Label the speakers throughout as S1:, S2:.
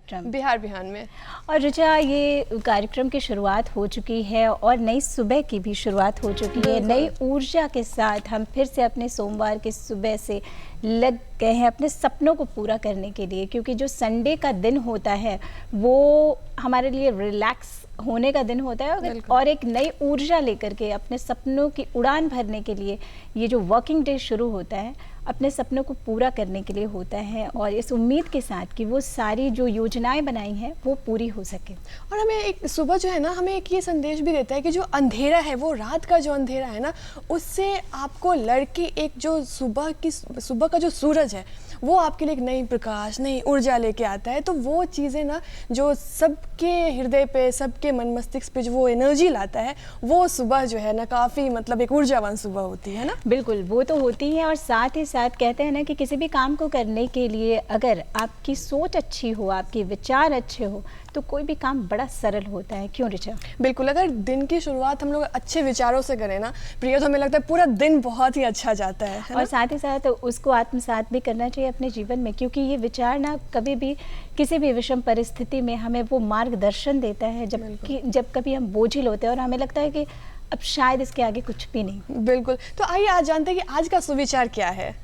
S1: कार्यक्रम
S2: बिहार बिहान में।
S1: और ऋचा, ये कार्यक्रम की शुरुआत हो चुकी है और नई सुबह की भी शुरुआत हो चुकी है। नई ऊर्जा के साथ हम फिर से अपने सोमवार के सुबह से लग गए हैं अपने सपनों को पूरा करने के लिए, क्योंकि जो संडे का दिन होता है वो हमारे लिए रिलैक्स होने का दिन होता है और एक नई ऊर्जा लेकर के अपने सपनों की उड़ान भरने के लिए ये जो वर्किंग डे शुरू होता है अपने सपनों को पूरा करने के लिए होता है, और इस उम्मीद के साथ कि वो सारी जो योजनाएं बनाई हैं वो पूरी हो सके।
S2: और हमें एक सुबह जो है ना, हमें एक ये संदेश भी देता है कि जो अंधेरा है, वो रात का जो अंधेरा है ना, उससे आपको लड़के एक जो सुबह का जो सूरज है वो आपके लिए एक नई प्रकाश, नई ऊर्जा लेके आता है। तो वो चीज़ें ना जो सबके हृदय पे, सबके मन मस्तिष्क पे जो वो एनर्जी लाता है, वो सुबह जो है ना काफ़ी मतलब एक ऊर्जावान सुबह होती है ना।
S1: बिल्कुल, वो तो होती है। और साथ ही साथ कहते हैं ना कि किसी भी काम को करने के लिए अगर आपकी सोच अच्छी हो, आपके विचार अच्छे हो, तो कोई भी काम बड़ा सरल होता है। क्यों ऋचा?
S2: बिल्कुल, अगर दिन की शुरुआत हम लोग अच्छे विचारों से करें ना प्रिया, तो हमें लगता है पूरा दिन बहुत ही अच्छा जाता है
S1: और साथ ही साथ उसको आत्मसात भी करना चाहिए अपने जीवन में, क्योंकि ये विचार ना कभी भी किसी भी विषम परिस्थिति में हमें वो मार्गदर्शन देता है जब कभी हम बोझिल होते हैं और हमें लगता है कि अब शायद इसके आगे कुछ भी नहीं।
S2: बिल्कुल, तो आइए आज जानते हैं कि आज का सुविचार क्या है।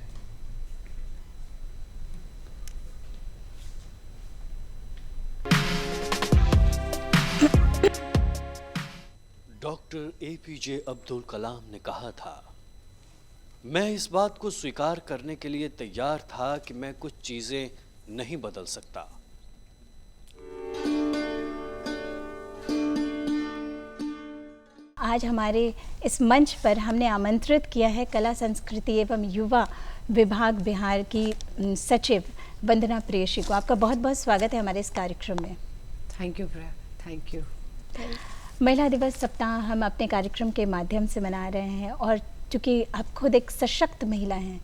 S3: डॉक्टर APJ अब्दुल कलाम ने कहा था, मैं इस बात को स्वीकार करने के लिए तैयार था कि मैं कुछ चीजें नहीं बदल सकता।
S1: आज हमारे इस मंच पर हमने आमंत्रित किया है कला संस्कृति एवं युवा विभाग बिहार की सचिव वंदना प्रेयशी को। आपका बहुत बहुत स्वागत है हमारे इस कार्यक्रम में।
S4: Thank you Priya, thank you.
S1: महिला दिवस सप्ताह हम अपने कार्यक्रम के माध्यम से मना रहे हैं, और चूँकि आप खुद एक सशक्त महिला हैं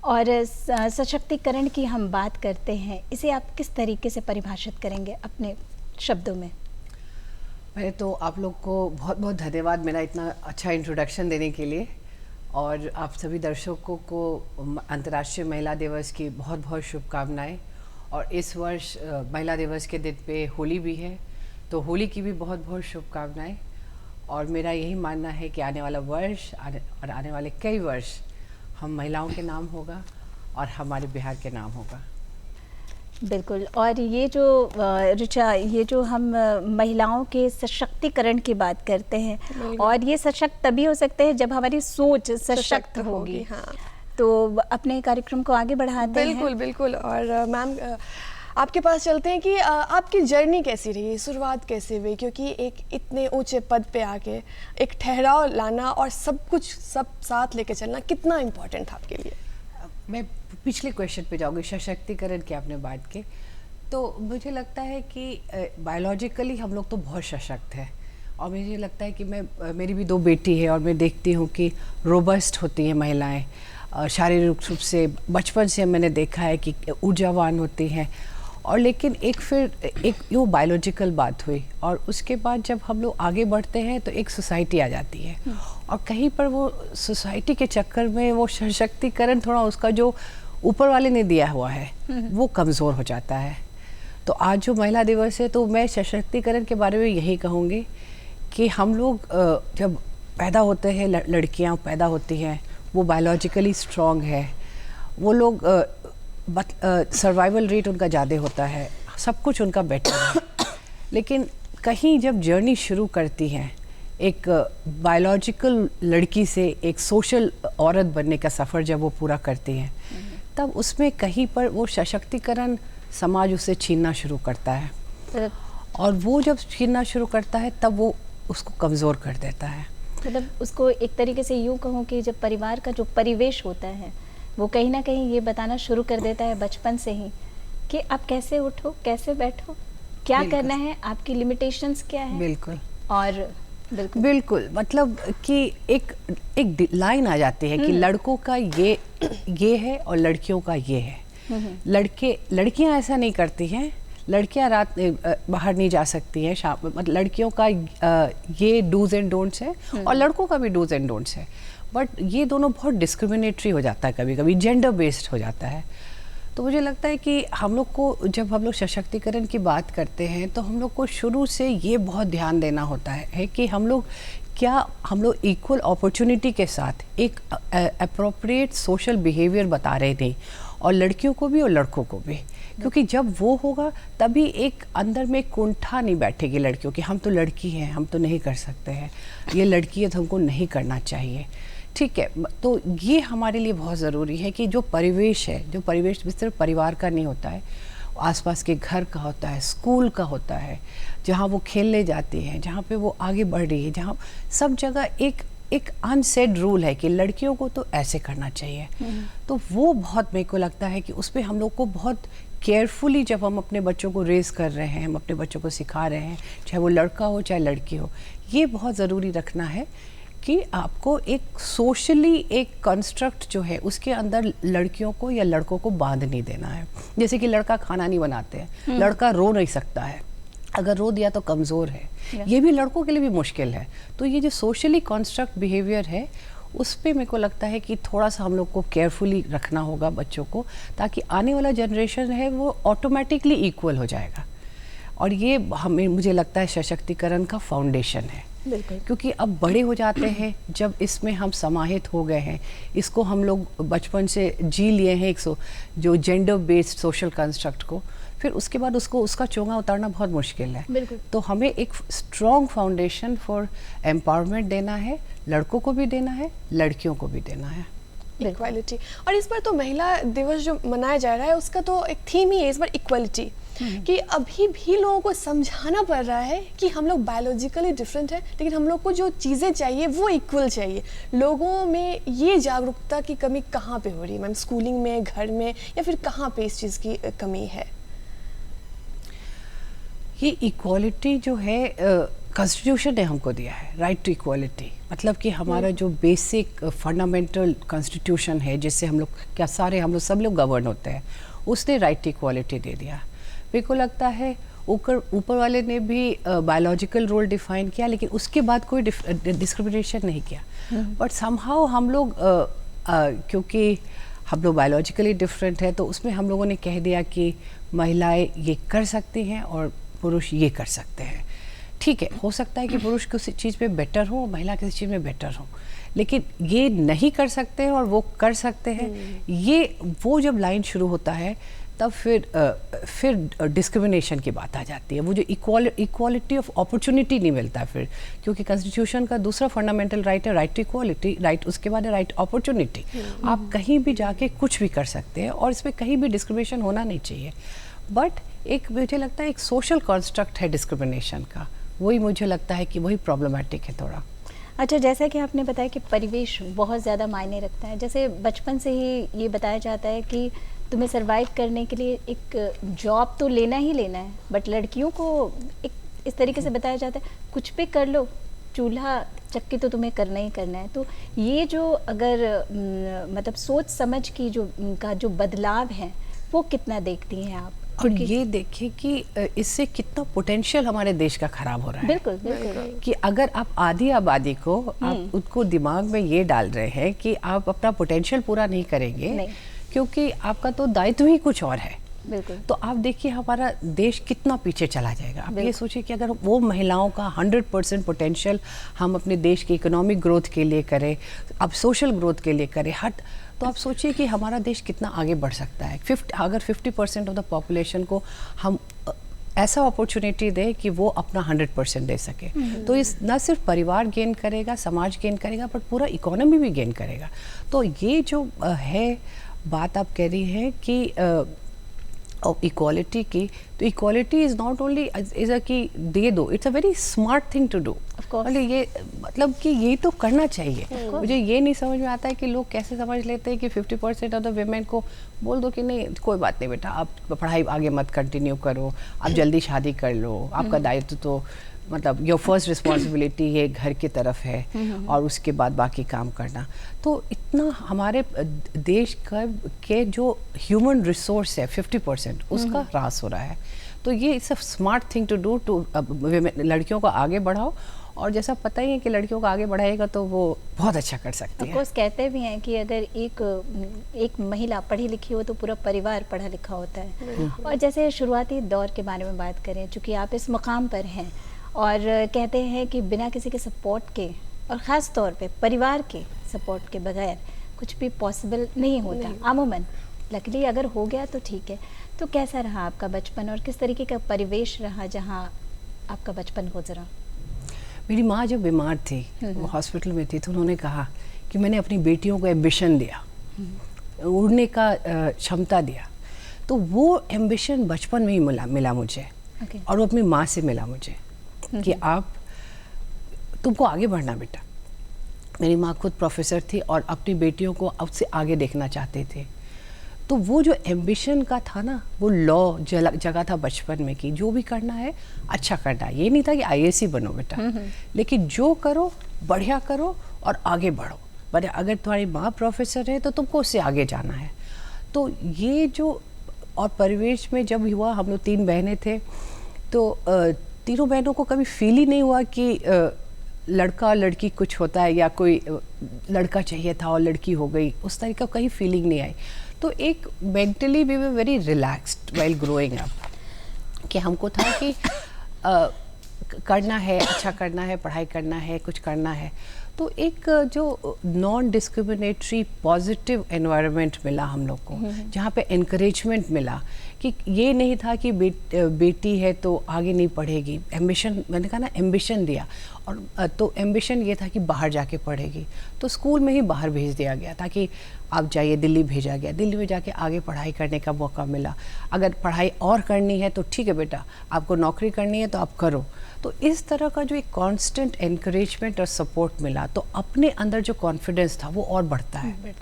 S1: और सशक्तिकरण की हम बात करते हैं, इसे आप किस तरीके से परिभाषित करेंगे अपने शब्दों में?
S4: पहले तो आप लोग को बहुत बहुत धन्यवाद मेरा इतना अच्छा इंट्रोडक्शन देने के लिए, और आप सभी दर्शकों को अंतर्राष्ट्रीय महिला दिवस की बहुत बहुत शुभकामनाएं। और इस वर्ष महिला दिवस के दिन पे होली भी है, तो होली की भी बहुत बहुत शुभकामनाएं। और मेरा यही मानना है कि आने वाला वर्ष और आने वाले कई वर्ष हम महिलाओं के नाम होगा और हमारे बिहार के नाम होगा।
S1: बिल्कुल। और ये जो ऋचा, ये जो हम महिलाओं के सशक्तिकरण की बात करते हैं, और ये सशक्त तभी हो सकते हैं जब हमारी सोच सशक्त होगी।
S2: हाँ।
S1: तो अपने कार्यक्रम को आगे बढ़ाते हैं।
S2: बिल्कुल बिल्कुल। और मैम आपके पास चलते हैं कि आपकी जर्नी कैसी रही, शुरुआत कैसे हुई, क्योंकि एक इतने ऊंचे पद पे आके एक ठहराव लाना और सब कुछ सब साथ लेके चलना कितना इम्पोर्टेंट था आपके लिए?
S4: मैं पिछले क्वेश्चन पे जाऊंगी, सशक्तिकरण की आपने बात की। तो मुझे लगता है कि बायोलॉजिकली हम लोग तो बहुत सशक्त हैं, और मुझे लगता है कि मेरी भी 2 बेटी है और मैं देखती हूँ कि रोबस्ट होती हैं महिलाएं, शारीरिक रूप से बचपन से मैंने देखा है कि ऊर्जावान होती हैं। और लेकिन एक वो बायोलॉजिकल बात हुई, और उसके बाद जब हम लोग आगे बढ़ते हैं तो एक सोसाइटी आ जाती है, और कहीं पर वो सोसाइटी के चक्कर में वो सशक्तिकरण थोड़ा उसका जो ऊपर वाले ने दिया हुआ है वो कमज़ोर हो जाता है। तो आज जो महिला दिवस है, तो मैं सशक्तिकरण के बारे में यही कहूँगी कि हम लोग जब पैदा होते हैं, लड़कियाँ पैदा होती हैं, वो बायोलॉजिकली स्ट्रॉन्ग है, वो लोग सर्वाइवल रेट उनका ज़्यादा होता है, सब कुछ उनका बेटर है। लेकिन कहीं जब जर्नी शुरू करती हैं, एक बायोलॉजिकल लड़की से एक सोशल औरत बनने का सफ़र जब वो पूरा करती हैं, तब उसमें कहीं पर वो सशक्तिकरण समाज उसे छीनना शुरू करता है, और वो जब छीनना शुरू करता है तब वो उसको कमज़ोर कर देता है।
S1: मतलब उसको एक तरीके से यूँ कहूँ कि जब परिवार का जो परिवेश होता है वो कहीं ना कहीं ये बताना शुरू कर देता है बचपन से ही कि आप कैसे उठो, कैसे बैठो, क्या करना है, आपकी लिमिटेशंस क्या है।
S4: बिल्कुल।
S1: और
S4: बिल्कुल मतलब कि एक लाइन आ जाती है कि लड़कों का ये है और लड़कियों का ये है। लड़कियां ऐसा नहीं करती हैं, लड़कियां रात बाहर नहीं जा सकती हैं शाम, मतलब लड़कियों का ये डूज एंड डोंट्स है और लड़कों का भी डूज एंड डोंट्स है। बट ये दोनों बहुत डिस्क्रिमिनेटरी हो जाता है, कभी कभी जेंडर बेस्ड हो जाता है। तो मुझे लगता है कि हम लोग को जब हम लोग सशक्तिकरण की बात करते हैं तो हम लोग को शुरू से ये बहुत ध्यान देना होता है कि हम लोग इक्वल अपॉर्चुनिटी के साथ एक अप्रोप्रिएट सोशल बिहेवियर बता रहे थे, और लड़कियों को भी और लड़कों को भी, क्योंकि जब वो होगा तभी एक अंदर में कुंठा नहीं बैठेगी लड़कियों की, हम तो लड़की हैं, हम तो नहीं कर सकते हैं, ये लड़की है तो हमको नहीं करना चाहिए। ठीक है, तो ये हमारे लिए बहुत ज़रूरी है कि जो परिवेश सिर्फ परिवार का नहीं होता है, आसपास के घर का होता है, स्कूल का होता है, जहाँ वो खेलने जाती हैं, जहाँ पे वो आगे बढ़ रही है, जहाँ सब जगह एक अनसेड रूल है कि लड़कियों को तो ऐसे करना चाहिए। तो वो बहुत मेरे को लगता है कि उस पर हम लोग को बहुत केयरफुली, जब हम अपने बच्चों को रेज़ कर रहे हैं, हम अपने बच्चों को सिखा रहे हैं, चाहे वो लड़का हो चाहे लड़की हो, ये बहुत ज़रूरी रखना है कि आपको एक सोशली एक कंस्ट्रक्ट जो है उसके अंदर लड़कियों को या लड़कों को बांध नहीं देना है। जैसे कि लड़का खाना नहीं बनाते हैं, लड़का रो नहीं सकता है, अगर रो दिया तो कमज़ोर है, ये भी लड़कों के लिए भी मुश्किल है। तो ये जो सोशली कंस्ट्रक्ट बिहेवियर है उस पर मेरे को लगता है कि थोड़ा सा हम लोग को केयरफुली रखना होगा बच्चों को, ताकि आने वाला जनरेशन है वो ऑटोमेटिकली इक्वल हो जाएगा। और ये मुझे लगता है सशक्तिकरण का फाउंडेशन है, क्योंकि अब बड़े हो जाते हैं जब इसमें हम समाहित हो गए हैं, इसको हम लोग बचपन से जी लिए हैं, जो जेंडर बेस्ड सोशल कंस्ट्रक्ट को, फिर उसके बाद उसका चोंगा उतारना बहुत मुश्किल है। तो हमें एक स्ट्रॉन्ग फाउंडेशन फॉर एम्पावरमेंट देना है, लड़कों को भी देना है, लड़कियों को भी देना है।
S2: इक्वालिटी। और इस बार तो महिला दिवस जो मनाया जा रहा है उसका तो एक थीम ही है इस बार इक्वालिटी, कि अभी भी लोगों को समझाना पड़ रहा है कि हम लोग बायोलॉजिकली डिफरेंट है, लेकिन हम लोग को जो चीज़ें चाहिए वो इक्वल चाहिए। लोगों में ये जागरूकता की कमी कहाँ पे हो रही है मैम? स्कूलिंग में, घर में, या फिर कहाँ पे इस चीज़ की कमी है?
S4: ये इक्वालिटी जो है कॉन्स्टिट्यूशन ने हमको दिया है, राइट टू इक्वालिटी, मतलब कि हमारा जो बेसिक फंडामेंटल कॉन्स्टिट्यूशन है जिससे हम लोग सब लोग गवर्न होते हैं, उसने राइट टू इक्वालिटी दे दिया। मेरे को लगता है ऊपर वाले ने भी बायोलॉजिकल रोल डिफाइन किया, लेकिन उसके बाद कोई डिस्क्रिमिनेशन नहीं किया। बट समहाउ हम लोग क्योंकि हम लोग बायोलॉजिकली डिफरेंट है, तो उसमें हम लोगों ने कह दिया कि महिलाएं ये कर सकती हैं और पुरुष ये कर सकते हैं। ठीक है, हो सकता है कि पुरुष किसी चीज़ में बेटर हो, महिला किसी चीज़ में बेटर हो, लेकिन ये नहीं कर सकते हैं और वो कर सकते हैं, वो जब लाइन शुरू होता है तब फिर डिस्क्रिमिनेशन की बात आ जाती है। वो जो इक्वालिटी ऑफ अपॉर्चुनिटी नहीं मिलता फिर, क्योंकि कॉन्स्टिट्यूशन का दूसरा फंडामेंटल राइट है राइट टू इक्वालिटी, राइट उसके बाद है राइट अपॉर्चुनिटी। आप कहीं भी जाके कुछ भी कर सकते हैं और इसमें कहीं भी डिस्क्रिमिनेशन होना नहीं चाहिए। बट एक मुझे लगता है एक सोशल कंस्ट्रक्ट है डिस्क्रिमिनेशन का, वही मुझे लगता है कि वही प्रॉब्लमेटिक है थोड़ा।
S1: अच्छा, जैसा कि आपने बताया कि परिवेश बहुत ज़्यादा मायने रखता है, जैसे बचपन से ही ये बताया जाता है कि तुम्हें सरवाइव करने के लिए एक जॉब तो लेना ही लेना है, बट लड़कियों को एक इस तरीके से बताया जाता है कुछ भी कर लो, चूल्हा चक्की तो तुम्हें करना ही करना है। तो ये जो अगर मतलब सोच समझ की जो बदलाव है वो कितना देखती हैं आप?
S4: और ये देखिए कि इससे कितना पोटेंशियल हमारे देश का खराब हो रहा है।
S1: बिल्कुल बिल्कुल।
S4: कि अगर आप आधी आबादी को आप उसको दिमाग में ये डाल रहे हैं कि आप अपना पोटेंशियल पूरा नहीं करेंगे, क्योंकि आपका तो दायित्व ही कुछ और है,
S1: बिल्कुल, तो
S4: आप देखिए हमारा देश कितना पीछे चला जाएगा। आप ये सोचिए कि अगर वो महिलाओं का 100% पोटेंशियल हम अपने देश की इकोनॉमिक ग्रोथ के लिए करें, अब सोशल ग्रोथ के लिए करें, तो आप सोचिए कि हमारा देश कितना आगे बढ़ सकता है। अगर 50% ऑफ द पॉपुलेशन को हम ऐसा अपॉर्चुनिटी दे कि वो अपना 100% दे सके, तो इस न सिर्फ परिवार गेन करेगा, समाज गेन करेगा, पर पूरा इकोनॉमी भी गेन करेगा। तो ये जो है बात आप कह रही हैं कि इक्वालिटी की, तो equality is not only is a कि दे दो, it's a very smart thing to do. ये मतलब कि ये तो करना चाहिए। मुझे ये नहीं समझ में आता है कि लोग कैसे समझ लेते हैं कि 50% ऑफ द वीमेन को बोल दो कि नहीं कोई बात नहीं बेटा, आप पढ़ाई आगे मत कंटिन्यू करो, आप जल्दी शादी कर लो, आपका दायित्व तो मतलब योर फर्स्ट रिस्पॉन्सिबिलिटी ये घर की तरफ है और उसके बाद बाकी काम करना। तो इतना हमारे देश के जो ह्यूमन रिसोर्स है 50% उसका ह्रास हो रहा है। तो ये it's a smart thing to do, to लड़कियों को आगे बढ़ाओ और जैसा पता ही है कि लड़कियों को आगे बढ़ाएगा तो वो बहुत अच्छा कर सकती है।
S1: ऑफकोर्स कहते भी हैं कि अगर एक महिला पढ़ी लिखी हो तो पूरा परिवार पढ़ा लिखा होता है। और जैसे शुरुआती दौर के बारे में बात करें, चूँकि आप इस मुकाम पर हैं और कहते हैं कि बिना किसी के सपोर्ट के और ख़ास तौर पे परिवार के सपोर्ट के बगैर कुछ भी पॉसिबल नहीं होता अमूमन। लकीली अगर हो गया तो ठीक है। तो कैसा रहा आपका बचपन और किस तरीके का परिवेश रहा जहाँ आपका बचपन गुजरा?
S4: मेरी माँ जब बीमार थी, वो हॉस्पिटल में थी, तो उन्होंने कहा कि मैंने अपनी बेटियों को एम्बिशन दिया, उड़ने का क्षमता दिया। तो वो एम्बिशन बचपन में ही मिला मुझे। और वो अपनी माँ से मिला मुझे कि आप तुमको आगे बढ़ना बेटा। मेरी माँ खुद प्रोफेसर थी और अपनी बेटियों को अब से आगे देखना चाहते थे। तो वो जो एम्बिशन का था ना, वो लॉ जगह था बचपन में कि जो भी करना है अच्छा करना है। ये नहीं था कि आईएएस ही बनो बेटा, लेकिन जो करो बढ़िया करो और आगे बढ़ो। पर अगर तुम्हारी माँ प्रोफेसर है तो तुमको उससे आगे जाना है। तो ये जो और परिवेश में जब हुआ, हम लोग 3 बहनें थे, तो तीनों बहनों को कभी फील ही नहीं हुआ कि लड़का और लड़की कुछ होता है या कोई लड़का चाहिए था और लड़की हो गई, उस तरह का कहीं फीलिंग नहीं आई। तो एक mentally we were very relaxed while growing up कि हमको था कि करना है, अच्छा करना है, पढ़ाई करना है, कुछ करना है। तो एक जो नॉन डिस्क्रिमिनेटरी पॉजिटिव एनवायरनमेंट मिला हम लोग को, जहाँ पे एनकरेजमेंट मिला कि ये नहीं था कि बेटी है तो आगे नहीं पढ़ेगी। एम्बिशन, मैंने कहा ना, एम्बिशन दिया। और तो एम्बिशन ये था कि बाहर जाके पढ़ेगी, तो स्कूल में ही बाहर भेज दिया गया ताकि आप जाइए। दिल्ली भेजा गया, दिल्ली में जाके आगे पढ़ाई करने का मौका मिला। अगर पढ़ाई और करनी है तो ठीक है बेटा, आपको नौकरी करनी है तो आप करो। तो इस तरह का जो एक कांस्टेंट एनकरेजमेंट और सपोर्ट मिला, तो अपने अंदर जो कॉन्फिडेंस था वो और बढ़ता है।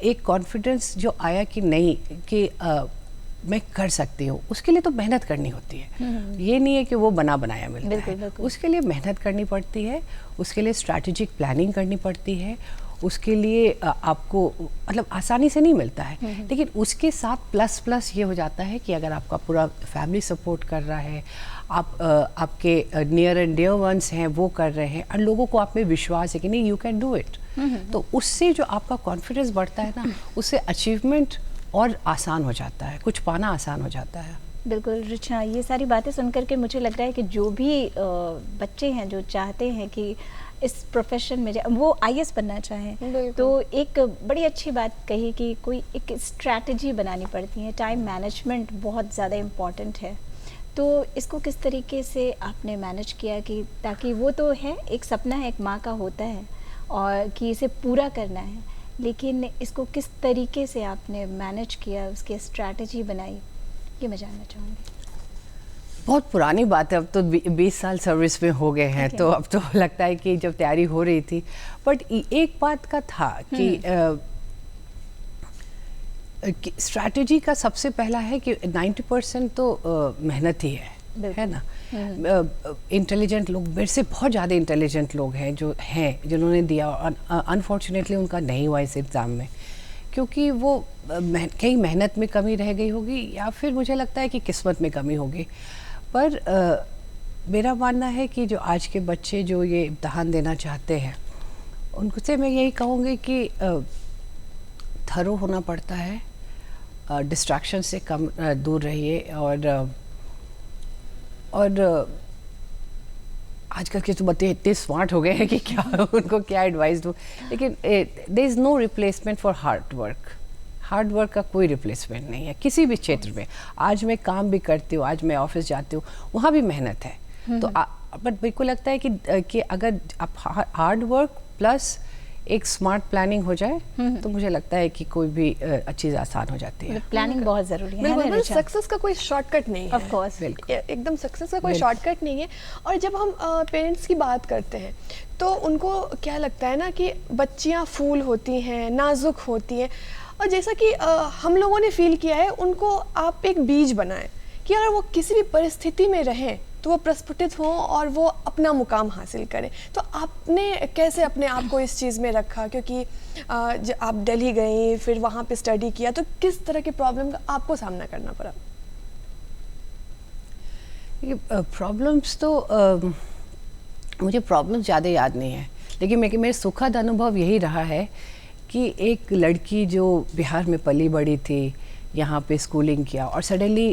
S4: एक कॉन्फिडेंस जो आया कि नहीं, कि मैं कर सकती हूँ। उसके लिए तो मेहनत करनी होती है, ये नहीं है कि वो बना बनाया मिलता है। उसके लिए मेहनत करनी पड़ती है, उसके लिए स्ट्रैटेजिक प्लानिंग करनी पड़ती है, उसके लिए आपको मतलब आसानी से नहीं मिलता है। लेकिन उसके साथ प्लस ये हो जाता है कि अगर आपका पूरा फैमिली सपोर्ट कर रहा है, आपके नियर एंड डियर वंस हैं वो कर रहे हैं, और लोगों को आप में विश्वास है कि नहीं, यू कैन डू इट, तो उससे जो आपका कॉन्फिडेंस बढ़ता है ना, उससे अचीवमेंट और आसान हो जाता है, कुछ पाना आसान हो जाता है।
S1: बिल्कुल रिचा, ये सारी बातें सुनकर के मुझे लग रहा है कि जो भी बच्चे हैं जो चाहते हैं कि इस प्रोफेशन में वो आईएएस बनना चाहें, तो एक बड़ी अच्छी बात कही कि कोई एक स्ट्रैटेजी बनानी पड़ती है। टाइम मैनेजमेंट बहुत ज़्यादा इम्पॉर्टेंट है। तो इसको किस तरीके से आपने मैनेज किया कि ताकि वो तो है, एक सपना है, एक माँ का होता है और कि इसे पूरा करना है, लेकिन इसको किस तरीके से आपने मैनेज किया, उसकी स्ट्रैटेजी बनाई, ये मैं जानना चाहूँगी।
S4: बहुत पुरानी बात है, अब तो 20 साल सर्विस में हो गए हैं, तो अब तो लगता है कि जब तैयारी हो रही थी। बट एक बात का था कि स्ट्रैटेजी का सबसे पहला है कि 90% तो मेहनत ही है ना। इंटेलिजेंट लोग, मेरे से बहुत ज़्यादा इंटेलिजेंट लोग हैं जो हैं, जिन्होंने दिया, अनफॉर्चुनेटली उनका नहीं हुआ इस एग्ज़ाम में, क्योंकि वो कहीं मेहनत में कमी रह गई होगी या फिर मुझे लगता है कि किस्मत में कमी होगी। पर मेरा मानना है कि जो आज के बच्चे जो ये इम्तहान देना चाहते हैं, उनसे मैं यही कहूँगी कि थरो होना पड़ता है, डिस्ट्रैक्शन से कम दूर रहिए, और आजकल के तो बच्चे इतने स्मार्ट हो गए हैं कि क्या उनको क्या एडवाइस दूँ। लेकिन there is no replacement for hard work. Hard work का कोई रिप्लेसमेंट नहीं है किसी भी क्षेत्र में। आज मैं काम भी करती हूँ, आज मैं ऑफिस जाती हूँ, वहाँ भी मेहनत है। तो बट मेरे को लगता है कि अगर आप हार्ड वर्क प्लस एक स्मार्ट प्लानिंग हो जाए तो मुझे लगता है कि कोई भी चीज़ आसान हो जाती है।
S1: प्लानिंग बहुत ज़रूरी है।
S2: बिल्कुल, सक्सेस का कोई शॉर्टकट नहीं है।
S1: ऑफ कोर्स,
S2: एकदम सक्सेस का कोई शॉर्टकट नहीं है। और जब हम पेरेंट्स की बात करते हैं तो उनको क्या लगता है ना कि बच्चियां फूल होती हैं, नाजुक होती हैं, और जैसा कि हम लोगों ने फील किया है, उनको आप एक बीज बनाएं कि अगर वो किसी भी परिस्थिति में रहें तो वो प्रस्फुटित हों और वो अपना मुकाम हासिल करें। तो आपने कैसे अपने आप को इस चीज़ में रखा, क्योंकि आप दिल्ली गई, फिर वहाँ पे स्टडी किया, तो किस तरह के प्रॉब्लम का आपको सामना करना पड़ा?
S4: प्रॉब्लम्स तो मुझे प्रॉब्लम ज़्यादा याद नहीं है, लेकिन मेरे सुखद अनुभव यही रहा है कि एक लड़की जो बिहार में पली बड़ी थी, यहाँ पे स्कूलिंग किया और सडनली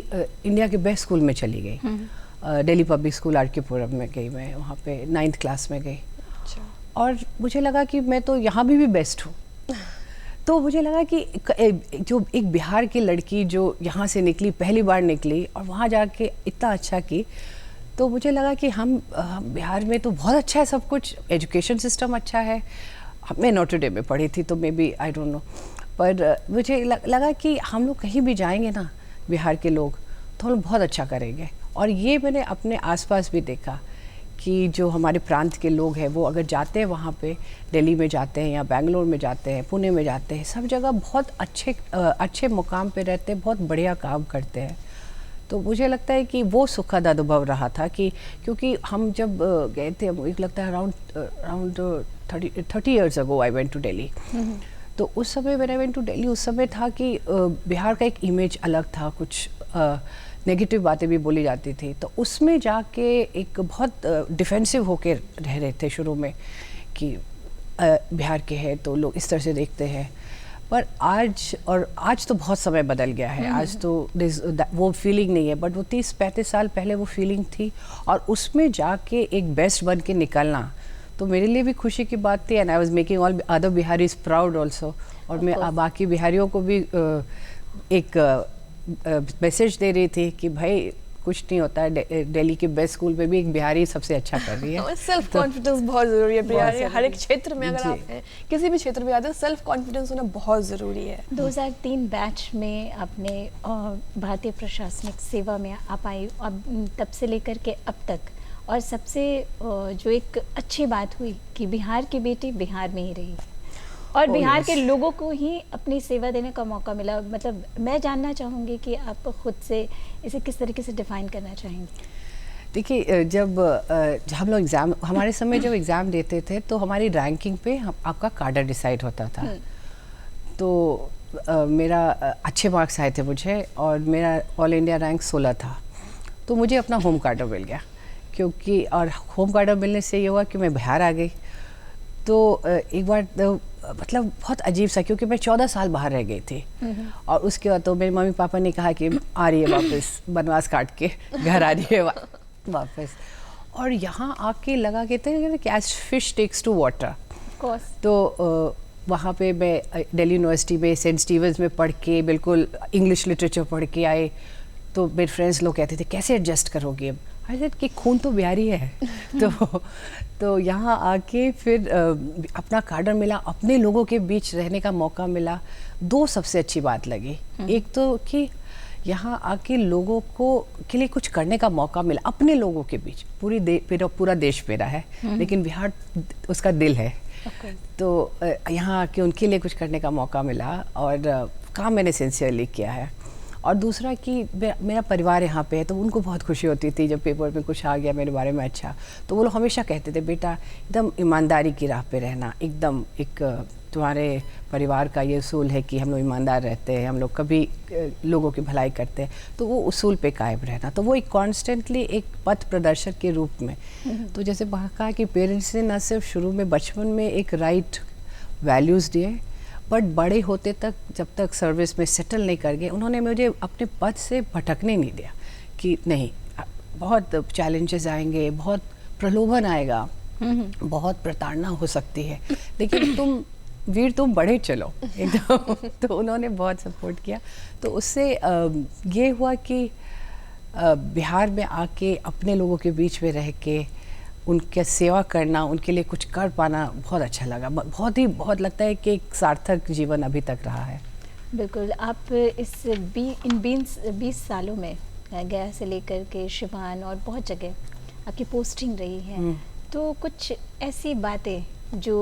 S4: इंडिया के बेस्ट स्कूल में चली गई। दिल्ली पब्लिक स्कूल आर.के.पुरम में गई मैं, वहाँ पे 9th क्लास में गई।
S2: अच्छा।
S4: और मुझे लगा कि मैं तो यहाँ भी बेस्ट हूँ। तो मुझे लगा कि जो एक बिहार की लड़की जो यहाँ से निकली, पहली बार निकली और वहाँ जाके इतना अच्छा की, तो मुझे लगा कि हम बिहार में तो बहुत अच्छा है सब कुछ, एजुकेशन सिस्टम अच्छा है। मैं नोटर डे में पढ़ी थी तो maybe I don't know, पर मुझे लगा कि हम लोग कहीं भी जाएंगे ना बिहार के लोग, तो हम लोग बहुत अच्छा करेंगे। और ये मैंने अपने आसपास भी देखा कि जो हमारे प्रांत के लोग हैं वो अगर जाते हैं वहाँ पे, दिल्ली में जाते हैं या बेंगलोर में जाते हैं, पुणे में जाते हैं, सब जगह बहुत अच्छे मुकाम पे रहते हैं, बहुत बढ़िया काम करते हैं। तो मुझे लगता है कि वो सुखद अनुभव रहा था कि क्योंकि हम जब गए थे, मुझे लगता है around 30 years ago I went to Delhi. तो उस समय when I went to Delhi, उस समय था कि बिहार का एक इमेज अलग था, कुछ नेगेटिव बातें भी बोली जाती थी। तो उसमें जाके एक बहुत डिफेंसिव होके रह रहे थे शुरू में कि बिहार के हैं तो लोग इस तरह से देखते हैं। पर आज तो बहुत समय बदल गया है। आज तो वो फीलिंग नहीं है, बट वो 30-35 साल पहले वो फीलिंग थी और उसमें जाके एक बेस्ट बन के निकलना तो मेरे लिए भी खुशी की बात थी। And I was making all other Bihari's proud also. और मैं बाकी बिहारियों को भी एक मैसेज दे रही थी कि भाई कुछ नहीं होता है, दिल्ली के बेस्ट स्कूल में भी एक बिहारी सबसे अच्छा कर रही है।
S2: सेल्फ कॉन्फिडेंस बहुत ज़रूरी है बिहार, हर एक क्षेत्र में अगर
S4: जी।
S2: आप हैं, किसी भी क्षेत्र में आते हैं, सेल्फ कॉन्फिडेंस होना बहुत ज़रूरी है।
S1: 2003 बैच में आपने भारतीय प्रशासनिक सेवा में आप आई, अब तब से लेकर के अब तक, और सबसे जो एक अच्छी बात हुई कि बिहार की बेटी बिहार में ही रही और बिहार के लोगों को ही अपनी सेवा देने का मौका मिला। मतलब मैं जानना चाहूँगी कि आप खुद से इसे किस तरीके से डिफाइन करना चाहेंगे?
S4: देखिए, जब हम लोग एग्ज़ाम, हमारे समय जब एग्ज़ाम देते थे तो हमारी रैंकिंग पे आपका कार्डर डिसाइड होता था। तो मेरा अच्छे मार्क्स आए थे मुझे और मेरा ऑल इंडिया रैंक 16 था। तो मुझे अपना होम कार्डर मिल गया, क्योंकि और होम कार्डर मिलने से ये हुआ कि मैं बिहार आ गई। तो एक बार मतलब बहुत अजीब सा, क्योंकि मैं 14 साल बाहर रह गई थी और उसके बाद तो मेरे मम्मी पापा ने कहा कि आ रही है वापस, बनवास काट के घर आ रही है वापस। और यहाँ आके लगा कि as fish takes to water. तो वहाँ पे मैं दिल्ली यूनिवर्सिटी में सेंट स्टीवंस में पढ़ के, बिल्कुल इंग्लिश लिटरेचर पढ़ के आए। तो मेरे फ्रेंड्स लोग कहते थे कैसे एडजस्ट करोगे अब? आई सेड कि खून तो बिहारी है। तो यहाँ आके फिर अपना कार्डर मिला, अपने लोगों के बीच रहने का मौका मिला। दो सबसे अच्छी बात लगी, एक तो कि यहाँ आके लोगों को के लिए कुछ करने का मौका मिला, अपने लोगों के बीच। पूरा देश मेरा है, लेकिन बिहार उसका दिल है। तो यहाँ आके उनके लिए कुछ करने का मौका मिला और काम मैंने सिंसियरली किया है। और दूसरा कि मेरा परिवार यहाँ पे है, तो उनको बहुत खुशी होती थी जब पेपर में कुछ आ गया मेरे बारे में अच्छा। तो वो लोग हमेशा कहते थे बेटा एकदम ईमानदारी की राह पे रहना, एकदम एक तुम्हारे परिवार का ये उसूल है कि हम लोग ईमानदार रहते हैं, हम लोग कभी लोगों की भलाई करते हैं, तो वो उसूल पे कायम रहना। तो वो एक कॉन्स्टेंटली एक पथ प्रदर्शक के रूप में। तो जैसे कहा कि पेरेंट्स ने न सिर्फ शुरू में बचपन में एक राइट वैल्यूज़ दिए, बट बड़े होते तक, जब तक सर्विस में सेटल नहीं कर गए, उन्होंने मुझे अपने पद से भटकने नहीं दिया कि नहीं, बहुत चैलेंजेस आएंगे, बहुत प्रलोभन आएगा, बहुत प्रताड़ना हो सकती है, लेकिन तुम बढ़े चलो एकदम। तो उन्होंने बहुत सपोर्ट किया। तो उससे ये हुआ कि बिहार में आके अपने लोगों के बीच में रह के उनके सेवा करना, उनके लिए कुछ कर पाना बहुत अच्छा लगा। बहुत लगता है कि एक सार्थक जीवन अभी तक रहा है।
S1: बिल्कुल। आप इन 20 सालों में गया से लेकर के शिवान और बहुत जगह आपकी पोस्टिंग रही है, तो कुछ ऐसी बातें जो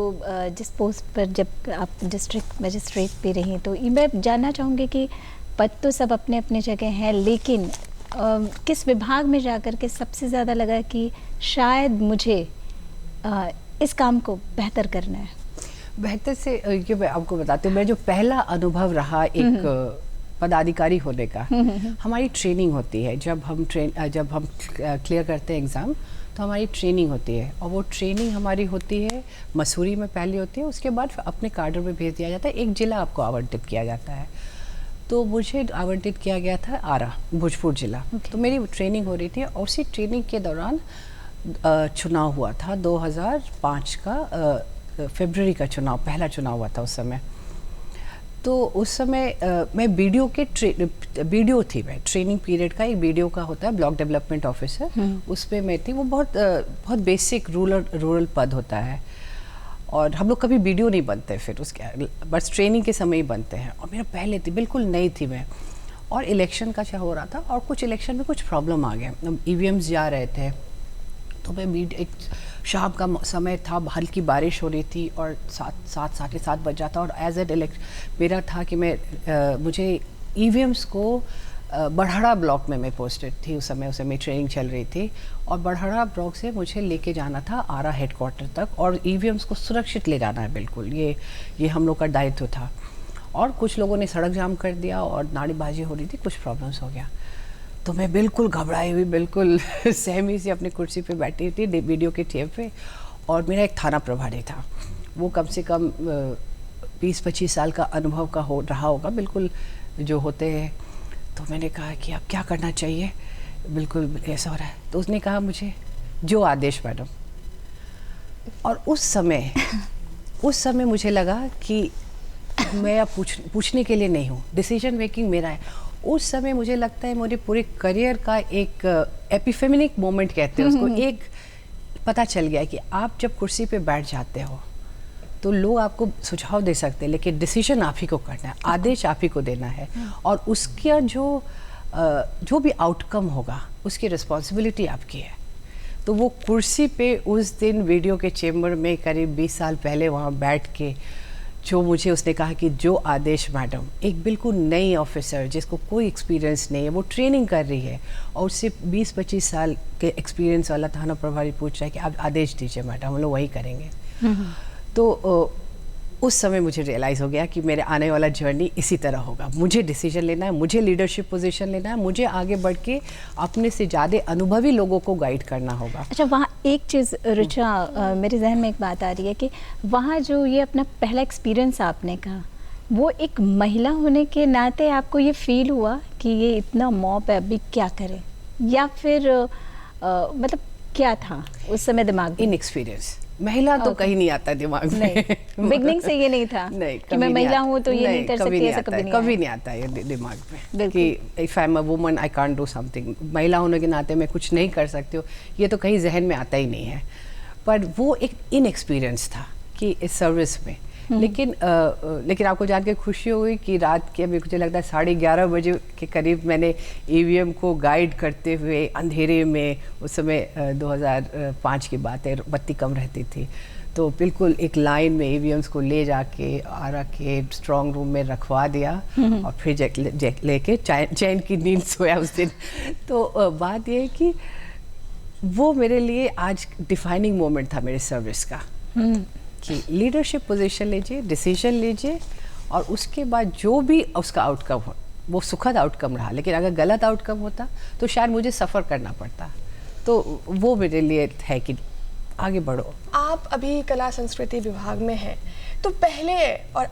S1: जिस पोस्ट पर जब आप डिस्ट्रिक्ट मजिस्ट्रेट पे रही, तो मैं जानना चाहूँगी कि पद तो सब अपने अपने जगह हैं, लेकिन किस विभाग में जाकर के सबसे ज़्यादा लगा कि शायद मुझे इस काम को बेहतर करना है? बेहतर
S4: से ये मैं आपको बताती हूँ, मेरा जो पहला अनुभव रहा एक पदाधिकारी होने का, हमारी ट्रेनिंग होती है जब हम क्लियर करते हैं एग्ज़ाम, तो हमारी ट्रेनिंग होती है, और वो ट्रेनिंग हमारी होती है मसूरी में पहले होती है, उसके बाद अपने काडर में भेज दिया जाता है, एक ज़िला आपको आवंटित किया जाता है। तो मुझे आवंटित किया गया था आरा, भोजपुर ज़िला। तो मेरी ट्रेनिंग हो रही थी, और उसी ट्रेनिंग के दौरान चुनाव हुआ था 2005 का, फरवरी का चुनाव, पहला चुनाव हुआ था उस समय। तो उस समय मैं वीडियो वीडियो थी, मैं ट्रेनिंग पीरियड का एक वीडियो का होता है, ब्लॉक डेवलपमेंट ऑफिसर, उस पर मैं थी। वो बहुत बेसिक रूरल पद होता है, और हम लोग कभी वीडियो नहीं बनते फिर उसके, बस ट्रेनिंग के समय ही बनते हैं। और मेरा पहले थी, बिल्कुल नई थी मैं, और इलेक्शन का क्या हो रहा था, और कुछ इलेक्शन में कुछ प्रॉब्लम आ गया, EVMs जा रहे थे। तो मैं एक शाम का समय था, हल्की बारिश हो रही थी, और 7:30 बज जाता, और एज ए मेरा था कि मुझे EVMs को बड़हड़ा ब्लॉक में मैं पोस्टेड थी उस समय मेरी ट्रेनिंग चल रही थी, और बड़हड़ा ब्लॉक से मुझे लेके जाना था आरा हेडक्वार्टर तक, और EVMs को सुरक्षित ले जाना है, बिल्कुल ये हम लोग का दायित्व था। और कुछ लोगों ने सड़क जाम कर दिया, और नारेबाजी हो रही थी, कुछ प्रॉब्लम्स हो गया। तो मैं बिल्कुल घबराई हुई, बिल्कुल सहमी सी अपनी कुर्सी पे बैठी थी वीडियो के टेप पे, और मेरा एक थाना प्रभारी था, वो कम से कम 20-25 साल का अनुभव का रहा होगा, बिल्कुल जो होते हैं। तो मैंने कहा कि अब क्या करना चाहिए, बिल्कुल ऐसा हो रहा है। तो उसने कहा मुझे, जो आदेश मैडम। और उस समय मुझे लगा कि मैं अब पूछने के लिए नहीं हूँ, डिसीजन मेकिंग मेरा है। उस समय मुझे लगता है मेरे पूरे करियर का एक एपिफेमिनिक मोमेंट कहते हैं उसको, एक पता चल गया कि आप जब कुर्सी पे बैठ जाते हो तो लोग आपको सुझाव दे सकते हैं, लेकिन डिसीजन आप ही को करना है, आदेश आप ही को देना है, और उसका जो भी आउटकम होगा उसकी रिस्पॉन्सिबिलिटी आपकी है। तो वो कुर्सी पे उस दिन वीडियो के चेम्बर में करीब 20 साल पहले वहाँ बैठ के जो मुझे उसने कहा कि जो आदेश मैडम, एक बिल्कुल नई ऑफिसर जिसको कोई एक्सपीरियंस नहीं है, वो ट्रेनिंग कर रही है, और उससे 20-25 साल के एक्सपीरियंस वाला थाना प्रभारी पूछ रहा है कि आप आदेश दीजिए मैडम, हम लोग वही करेंगे। तो उस समय मुझे रियलाइज़ हो गया कि मेरे आने वाला जर्नी इसी तरह होगा। मुझे डिसीजन लेना है, मुझे लीडरशिप पोजीशन लेना है, मुझे आगे बढ़ के अपने से ज़्यादा अनुभवी लोगों को गाइड करना होगा।
S1: अच्छा, वहाँ एक चीज़ ऋचा, मेरे जहन में एक बात आ रही है कि वहाँ जो ये अपना पहला एक्सपीरियंस आपने कहा, वो एक महिला होने के नाते आपको ये फील हुआ कि ये इतना मॉब है, अभी क्या करें, या फिर मतलब क्या था उस समय दिमाग में?
S4: इनएक्सपीरियंस, महिला तो कहीं नहीं आता दिमाग में।
S1: बिगनिंग से ये नहीं था
S4: नहीं,
S1: कि मैं महिला हूँ तो ये नहीं कर सकती, ऐसा
S4: कभी नहीं आता ये दिमाग में कि if I am a woman I can't do something, महिला होने के नाते मैं कुछ नहीं कर सकती हूँ, ये तो कहीं जहन में आता ही नहीं है। पर वो एक इनएक्सपीरियंस था कि इस सर्विस में। लेकिन आपको जान के खुशी हुई कि रात के, अभी मुझे लगता है 11:30 बजे के करीब मैंने EVM को गाइड करते हुए अंधेरे में, उस समय 2005 की बात है, बत्ती कम रहती थी, तो बिल्कुल एक लाइन में EVMs को ले जाके आरा के स्ट्रॉन्ग रूम में रखवा दिया, और फिर लेके चैन की नींद सोया उस दिन। तो बात ये है कि वो मेरे लिए आज डिफाइनिंग मोमेंट था मेरे सर्विस का, कि लीडरशिप पोजीशन लीजिए, डिसीजन लीजिए, और उसके बाद जो भी उसका आउटकम हो वो सुखद आउटकम रहा, लेकिन अगर गलत आउटकम होता तो शायद मुझे सफ़र करना पड़ता। तो वो मेरे लिए है कि आगे बढ़ो।
S2: आप अभी कला संस्कृति विभाग में हैं, तो पहले और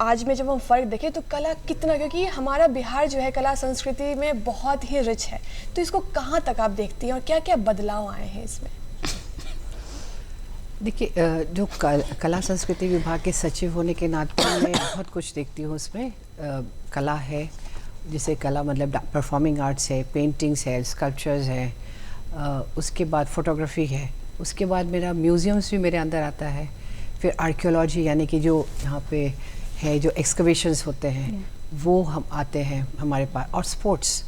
S2: आज में जब हम फ़र्क देखें तो कला कितना, क्योंकि हमारा बिहार जो है कला संस्कृति में बहुत ही रिच है, तो इसको कहाँ तक आप देखती हैं और क्या क्या बदलाव आए हैं इसमें?
S4: देखिए, जो कला संस्कृति विभाग के सचिव होने के नाते मैं बहुत कुछ देखती हूँ उसमें। कला है, जिसे कला मतलब परफॉर्मिंग आर्ट्स है, पेंटिंग्स है, स्कल्पचर्स है, उसके बाद फोटोग्राफी है, उसके बाद मेरा म्यूज़ियम्स भी मेरे अंदर आता है, फिर आर्कियोलॉजी यानी कि जो यहाँ पे है, जो एक्सकवेशंस होते हैं वो हम आते हैं हमारे पास, और स्पोर्ट्स।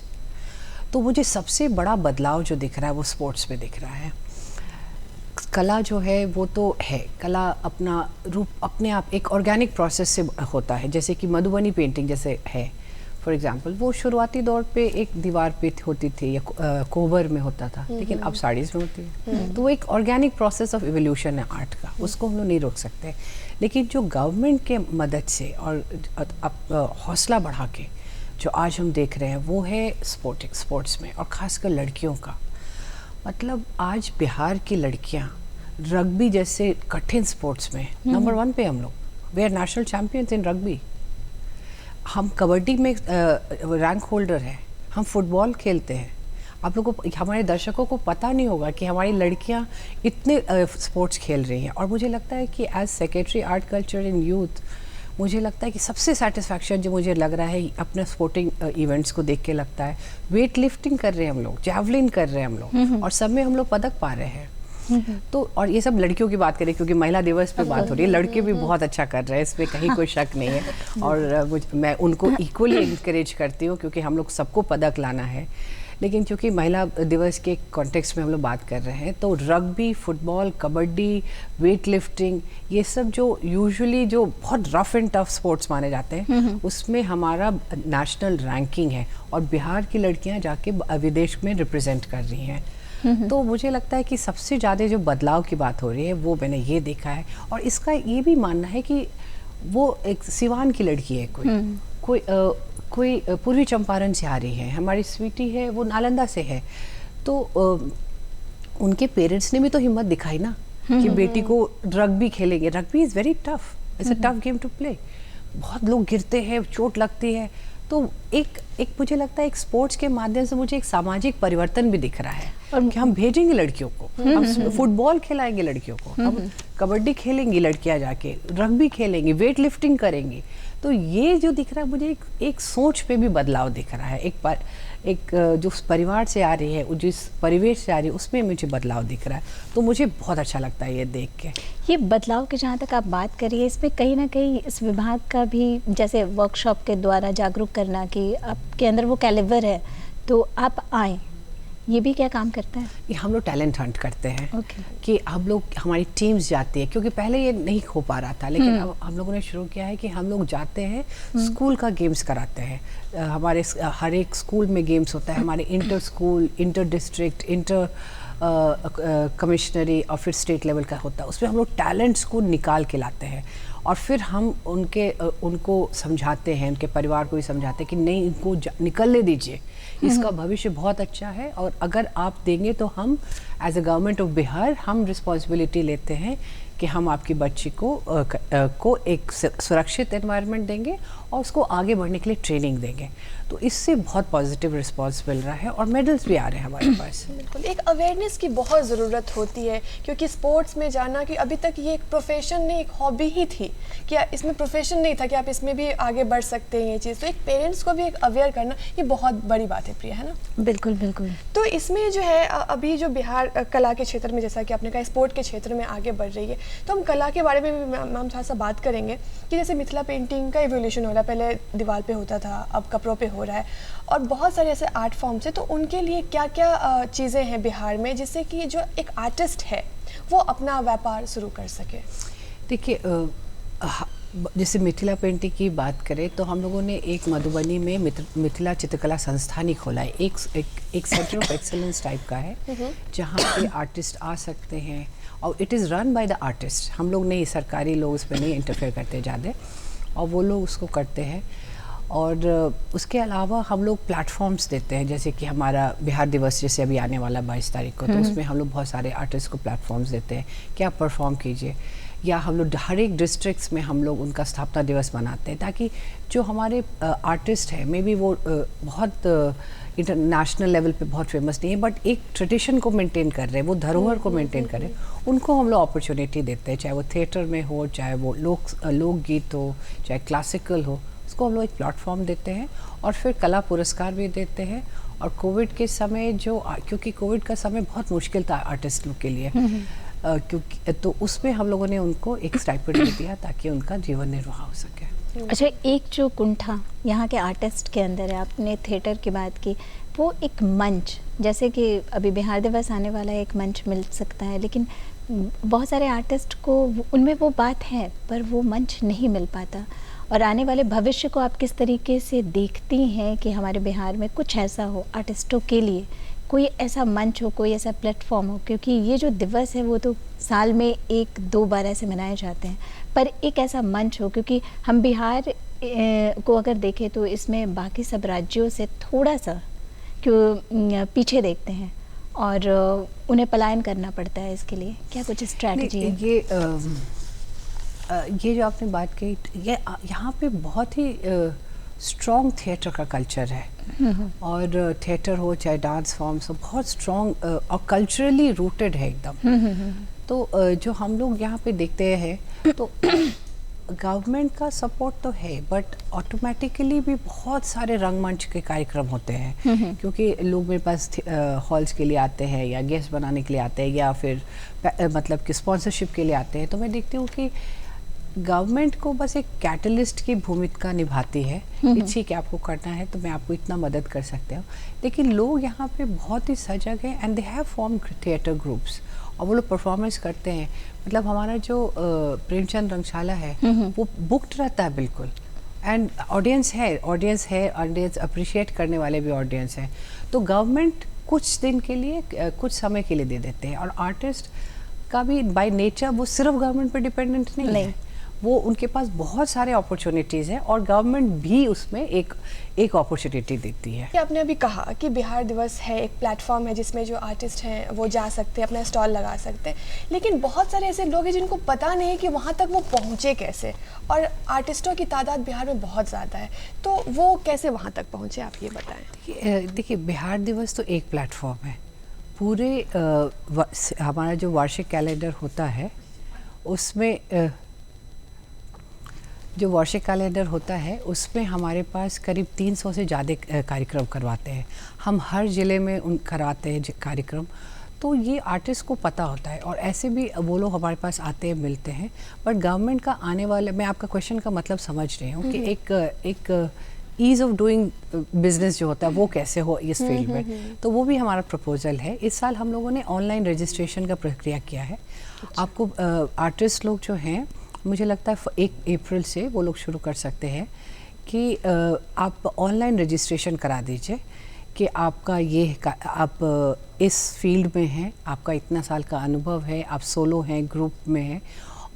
S4: तो मुझे सबसे बड़ा बदलाव जो दिख रहा है वो स्पोर्ट्स में दिख रहा है। कला जो है वो तो है, कला अपना रूप अपने आप एक ऑर्गेनिक प्रोसेस से होता है, जैसे कि मधुबनी पेंटिंग जैसे है फॉर एग्जांपल, वो शुरुआती दौर पे एक दीवार पे होती थी या कोबर में होता था, लेकिन अब साड़ीज़ में होती है। तो वो एक ऑर्गेनिक प्रोसेस ऑफ इवोल्यूशन है आर्ट का, उसको हम लोग नहीं रोक सकते। लेकिन जो गवर्नमेंट के मदद से और हौसला बढ़ा के जो आज हम देख रहे हैं वो है स्पोर्ट्स में, और ख़ासकर लड़कियों का। मतलब आज बिहार की लड़कियां रग्बी जैसे कठिन स्पोर्ट्स में नंबर 1 पे हम लोग, we are national champions in rugby. हम कबड्डी में रैंक होल्डर हैं, हम फुटबॉल खेलते हैं। आप लोगों को, हमारे दर्शकों को पता नहीं होगा कि हमारी लड़कियां इतने स्पोर्ट्स खेल रही हैं। और मुझे लगता है कि as secretary art culture in youth, मुझे लगता है कि सबसे सेटिस्फैक्शन जो मुझे लग रहा है अपने स्पोर्टिंग इवेंट्स को देख के लगता है, वेट लिफ्टिंग कर रहे हैं हम लोग, जैवलिन कर रहे हैं हम लोग, और सब में हम लोग पदक पा रहे हैं। तो और ये सब लड़कियों की बात करें क्योंकि महिला दिवस पे बात हो रही है, लड़के भी बहुत अच्छा कर रहे हैं, इसमें कहीं कोई शक नहीं है। और मैं उनको इक्वली इंकरेज करती हूँ क्योंकि हम लोग सबको पदक लाना है। लेकिन क्योंकि महिला दिवस के कॉन्टेक्स्ट में हम लोग बात कर रहे हैं, तो rugby, football, kabaddi, weight lifting, ये सब जो यूजुअली जो बहुत रफ एंड टफ स्पोर्ट्स माने जाते हैं, उसमें हमारा नेशनल रैंकिंग है और बिहार की लड़कियां जाके विदेश में रिप्रेजेंट कर रही हैं। तो मुझे लगता है कि सबसे ज़्यादा जो बदलाव की बात हो रही है वो मैंने ये देखा है। और इसका ये भी मानना है कि वो एक सिवान की लड़की है, कोई पूर्वी चंपारण से आ रही है, हमारी स्वीटी है वो नालंदा से है, तो उनके पेरेंट्स ने भी तो हिम्मत दिखाई ना कि बेटी को रग्बी खेलेंगे। Rugby is very tough, it's a tough game to play, बहुत लोग गिरते हैं, चोट लगती है। तो एक मुझे लगता है एक स्पोर्ट्स के माध्यम से मुझे एक सामाजिक परिवर्तन भी दिख रहा है कि हम भेजेंगे लड़कियों को, हम फुटबॉल खिलाएंगे लड़कियों को, हम कबड्डी खेलेंगी लड़कियां जाके, रग्बी खेलेंगी, वेट लिफ्टिंग करेंगी। तो ये जो दिख रहा है मुझे एक सोच पे भी बदलाव दिख रहा है, एक जो परिवार से आ रही है, जिस परिवेश से आ रही है, उसमें मुझे बदलाव दिख रहा है। तो मुझे बहुत अच्छा लगता है ये देख के।
S1: ये बदलाव की जहाँ तक आप बात करिए, इसमें कहीं ना कहीं इस विभाग का भी, जैसे वर्कशॉप के द्वारा जागरूक करना कि आपके अंदर वो कैलिबर है तो आप आएँ, ये भी क्या काम करता है?
S4: ये हम लोग टैलेंट हंट करते हैं।
S1: Okay.
S4: कि हम लोग, हमारी टीम्स जाती है, क्योंकि पहले ये नहीं हो पा रहा था, लेकिन अब हम लोगों ने शुरू किया है कि हम लोग जाते हैं, स्कूल का गेम्स कराते हैं। हमारे हर एक स्कूल में गेम्स होता है, हमारे inter school, inter district, inter commissionary और फिर स्टेट लेवल का होता है। उसमें हम लोग टैलेंट्स को निकाल के लाते हैं और फिर हम उनको समझाते हैं, उनके परिवार को भी समझाते हैं कि नहीं, इनको निकलने दीजिए, इसका भविष्य बहुत अच्छा है। और अगर आप देंगे तो हम as a government of Bihar हम रिस्पॉन्सिबिलिटी लेते हैं कि हम आपकी बच्ची को एक सुरक्षित एनवायरनमेंट देंगे और उसको आगे बढ़ने के लिए ट्रेनिंग देंगे। तो इससे बहुत पॉजिटिव रिस्पांस मिल रहा है और मेडल्स भी आ रहे हैं हमारे पास।
S2: बिल्कुल, एक अवेयरनेस की बहुत ज़रूरत होती है, क्योंकि स्पोर्ट्स में जाना कि अभी तक ये एक प्रोफेशन नहीं, एक हॉबी ही थी, कि इसमें प्रोफेशन नहीं था कि आप इसमें भी आगे बढ़ सकते हैं ये चीज़। तो एक पेरेंट्स को भी एक अवेयर करना ये बहुत बड़ी बात है, प्रिया, है ना?
S1: बिल्कुल बिल्कुल।
S2: तो इसमें जो है अभी जो बिहार कला के क्षेत्र में, जैसा कि आपने कहा, स्पोर्ट के क्षेत्र में आगे बढ़ रही है, तो हम कला के बारे में भी मैम थोड़ा सा बात करेंगे कि जैसे मिथिला पेंटिंग का इवोल्यूशन हो रहा है, पहले दीवार पे होता था, अब कपड़ों पे हो रहा है, और बहुत सारे ऐसे आर्ट फॉर्म्स हैं। तो उनके लिए क्या क्या चीज़ें हैं बिहार में जिससे कि जो एक आर्टिस्ट है वो अपना व्यापार शुरू कर सके?
S4: देखिए, जैसे मिथिला पेंटिंग की बात करें तो हम लोगों ने एक मधुबनी में मिथिला चित्रकला संस्थान ही खोला है। एक सेंटर ऑफ एक्सेलेंस टाइप का है जहाँ पे आर्टिस्ट आ सकते हैं और it is run by the artist. हम लोग नहीं, सरकारी लोग उसमें नहीं इंटरफेयर करते ज़्यादा, और वो लोग उसको करते हैं। और उसके अलावा हम लोग प्लेटफॉर्म्स देते हैं, जैसे कि हमारा बिहार दिवस जैसे अभी आने वाला 22 तारीख को, तो उसमें हम लोग बहुत सारे आर्टिस्ट को प्लेटफॉर्म्स देते हैं कि आप परफॉर्म कीजिए। या हम लोग हर एक डिस्ट्रिक्ट्स में हम लोग उनका स्थापना दिवस मनाते हैं, ताकि जो हमारे आर्टिस्ट हैं, मे बी वो बहुत इंटरनेशनल लेवल पे बहुत फेमस नहीं है, बट एक ट्रेडिशन को मेंटेन कर रहे हैं, वो धरोहर को मेंटेन कर रहे हैं, उनको हम लोग अपॉर्चुनिटी देते हैं, चाहे वो थिएटर में हो, चाहे वो लोकगीत हो, चाहे क्लासिकल हो, उसको हम लोग एक प्लेटफॉर्म देते हैं। और फिर कला पुरस्कार भी देते हैं। और कोविड के समय क्योंकि कोविड का समय बहुत मुश्किल था आर्टिस्ट लोग के लिए, क्योंकि तो उसमें हम लोगों ने उनको एक स्टाइपेंड दिया ताकि उनका जीवन निर्वाह हो सके।
S1: अच्छा, एक जो कुंठा यहाँ के आर्टिस्ट के अंदर है, आपने थिएटर की बात की, वो एक मंच, जैसे कि अभी बिहार दिवस आने वाला है, एक मंच मिल सकता है, लेकिन बहुत सारे आर्टिस्ट को उनमें वो बात है पर वो मंच नहीं मिल पाता। और आने वाले भविष्य को आप किस तरीके से देखती हैं कि हमारे बिहार में कुछ ऐसा हो आर्टिस्टों के लिए, कोई ऐसा मंच हो, कोई ऐसा प्लेटफॉर्म हो? क्योंकि ये जो दिवस है वो तो साल में 1-2 बार ऐसे मनाए जाते हैं, पर एक ऐसा मंच हो, क्योंकि हम बिहार को अगर देखें तो इसमें बाकी सब राज्यों से थोड़ा सा क्यों पीछे देखते हैं, और उन्हें पलायन करना पड़ता है, इसके लिए क्या कुछ स्ट्रैटेजी है?
S4: ये जो आपने बात कही, ये यहाँ पे बहुत ही स्ट्रॉन्ग थिएटर का कल्चर है, और थिएटर हो चाहे डांस फॉर्म्स हो, बहुत स्ट्रॉन्ग और कल्चरली रूटेड है एकदम। तो जो हम लोग यहाँ पे देखते हैं, तो गवर्नमेंट का सपोर्ट तो है, बट ऑटोमेटिकली भी बहुत सारे रंगमंच के कार्यक्रम होते हैं, क्योंकि लोग मेरे पास हॉल्स के लिए आते हैं, या गेस्ट बनाने के लिए आते हैं, या फिर मतलब कि स्पॉन्सरशिप के लिए आते हैं। तो मैं देखती हूँ कि गवर्नमेंट को बस एक कैटलिस्ट की भूमिका निभाती है कि ठीक है, आपको करना है तो मैं आपको इतना मदद कर सकते हूँ, लेकिन लोग यहाँ पे बहुत ही सजग हैं, and they have form theatre groups, और वो लोग परफॉर्मेंस करते हैं। मतलब हमारा जो प्रेमचंद रंगशाला है वो बुक्ड रहता है बिल्कुल, एंड ऑडियंस अप्रिशिएट करने वाले भी ऑडियंस हैं। तो गवर्नमेंट कुछ दिन के लिए, कुछ समय के लिए दे देते हैं, और आर्टिस्ट का भी बाय नेचर वो सिर्फ गवर्नमेंट पर डिपेंडेंट नहीं है, वो उनके पास बहुत सारे अपॉर्चुनिटीज़ हैं, और गवर्नमेंट भी उसमें एक अपॉर्चुनिटी देती है।
S2: कि आपने अभी कहा कि बिहार दिवस है, एक प्लेटफॉर्म है जिसमें जो आर्टिस्ट हैं वो जा सकते हैं, अपना स्टॉल लगा सकते हैं, लेकिन बहुत सारे ऐसे लोग हैं जिनको पता नहीं कि वहाँ तक वो पहुँचे कैसे, और आर्टिस्टों की तादाद बिहार में बहुत ज़्यादा है, तो वो कैसे वहाँ तक पहुँचे, आप ये बताएँ।
S4: देखिए, बिहार दिवस तो एक प्लेटफॉर्म है, पूरे हमारा जो वार्षिक कैलेंडर होता है उसमें जो वार्षिक कैलेंडर होता है उसमें हमारे पास करीब 300 से ज़्यादा कार्यक्रम करवाते हैं हम, हर ज़िले में उन कराते हैं कार्यक्रम। तो ये आर्टिस्ट को पता होता है, और ऐसे भी वो लोग हमारे पास आते हैं, मिलते हैं। बट गवर्नमेंट का आने वाले, मैं आपका क्वेश्चन का मतलब समझ रही हूँ कि एक ईज़ ऑफ डूइंग बिजनेस जो होता है वो कैसे हो इस फील्ड में, तो वो भी हमारा प्रपोजल है। इस साल हम लोगों ने ऑनलाइन रजिस्ट्रेशन का प्रक्रिया किया है। आपको आर्टिस्ट लोग जो हैं, मुझे लगता है 1 अप्रैल से वो लोग शुरू कर सकते हैं कि आप ऑनलाइन रजिस्ट्रेशन करा दीजिए कि आपका आप इस फील्ड में हैं, आपका इतना साल का अनुभव है, आप सोलो हैं, ग्रुप में हैं,